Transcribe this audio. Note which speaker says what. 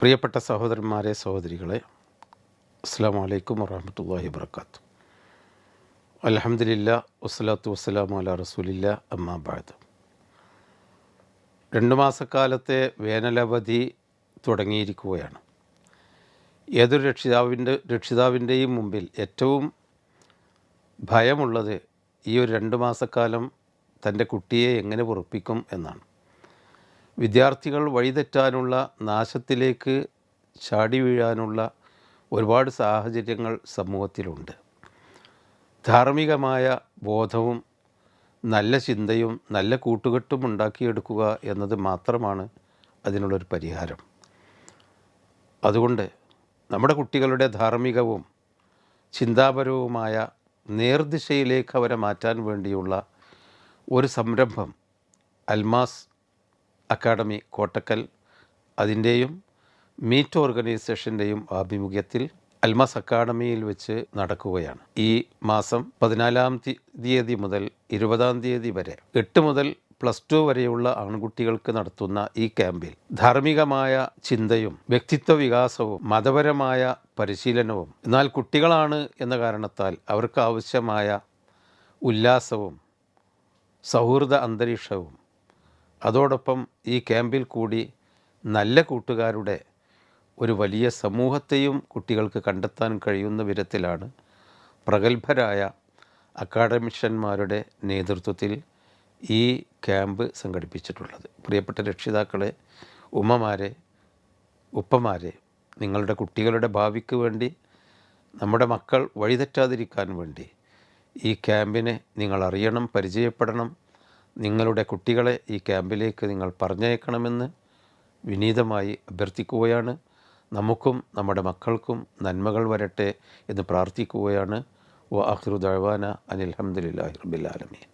Speaker 1: പ്രിയപ്പെട്ട സഹോദരന്മാരെ, സഹോദരികളെ, അസ്സലാമു അലൈക്കും വറഹ്മത്തുള്ളാഹി വബറകാതുഹു. അൽഹംദുലില്ലാ വസ്സലാത്തു വസ്സലാമു അലാ റസൂലില്ലാ അമ്മാ ബഅദ്. 2 മാസക്കാലത്തെ വേനലവധി തുടങ്ങിയിരിക്കുകയാണ്. ഏതൊരു രക്ഷിതാവിൻ്റെയും മുമ്പിൽ ഏറ്റവും ഭയമുള്ളത് ഈ ഒരു 2 മാസക്കാലം തൻ്റെ കുട്ടിയെ എങ്ങനെ പൊറുപ്പിക്കും എന്നാണ്. വിദ്യാർത്ഥികൾ വഴിതെറ്റാനുള്ള, നാശത്തിലേക്ക് ചാടി വീഴാനുള്ള ഒരുപാട് സാഹചര്യങ്ങൾ സമൂഹത്തിലുണ്ട്. ധാർമ്മികമായ ബോധവും നല്ല ചിന്തയും നല്ല കൂട്ടുകെട്ടും ഉണ്ടാക്കിയെടുക്കുക എന്നത് മാത്രമാണ് അതിനുള്ളൊരു പരിഹാരം. അതുകൊണ്ട് നമ്മുടെ കുട്ടികളുടെ ധാർമ്മികവും ചിന്താപരവുമായ നേർദിശയിലേക്ക് അവരെ മാറ്റാൻ വേണ്ടിയുള്ള ഒരു സംരംഭം അൽമാസ് അക്കാഡമി കോട്ടക്കൽ അതിൻ്റെയും മീറ്റ് ഓർഗനൈസേഷൻ്റെയും ആഭിമുഖ്യത്തിൽ അൽമാസ് അക്കാഡമിയിൽ വെച്ച് നടക്കുകയാണ്. ഈ മാസം 14-ാം തീയതി മുതൽ 20-ാം തീയതി വരെ 8 മുതൽ +2 വരെയുള്ള ആൺകുട്ടികൾക്ക് നടത്തുന്ന ഈ ക്യാമ്പിൽ ധാർമ്മികമായ ചിന്തയും വ്യക്തിത്വ വികാസവും മതപരമായ പരിശീലനവും, എന്നാൽ കുട്ടികളാണ് എന്ന കാരണത്താൽ അവർക്ക് ആവശ്യമായ ഉല്ലാസവും സൗഹൃദ അന്തരീക്ഷവും, അതോടൊപ്പം ഈ ക്യാമ്പിൽ കൂടി നല്ല കൂട്ടുകാരുടെ ഒരു വലിയ സമൂഹത്തെയും കുട്ടികൾക്ക് കണ്ടെത്താൻ കഴിയുന്ന വിധത്തിലാണ് പ്രഗത്ഭരായ അക്കാഡമിഷ്യന്മാരുടെ നേതൃത്വത്തിൽ ഈ ക്യാമ്പ് സംഘടിപ്പിച്ചിട്ടുള്ളത്. പ്രിയപ്പെട്ട രക്ഷിതാക്കളെ, ഉമ്മമാരെ, ഉപ്പമാരെ, നിങ്ങളുടെ കുട്ടികളുടെ ഭാവിക്ക് വേണ്ടി, നമ്മുടെ മക്കൾ വഴിതെറ്റാതിരിക്കാൻ വേണ്ടി ഈ ക്യാമ്പിനെ നിങ്ങൾ അറിയണം, പരിചയപ്പെടണം. നിങ്ങളുടെ കുട്ടികളെ ഈ ക്യാമ്പിലേക്ക് നിങ്ങൾ പറഞ്ഞയക്കണമെന്ന് വിനീതമായി അഭ്യർത്ഥിക്കുകയാണ്. നമുക്കും നമ്മുടെ മക്കൾക്കും നന്മകൾ വരട്ടെ എന്ന് പ്രാർത്ഥിക്കുകയാണ്. വ ആഖിറു ദഅ്വാന അനിൽ ഹംദുലില്ലാഹി റബ്ബിൽ ആലമീൻ.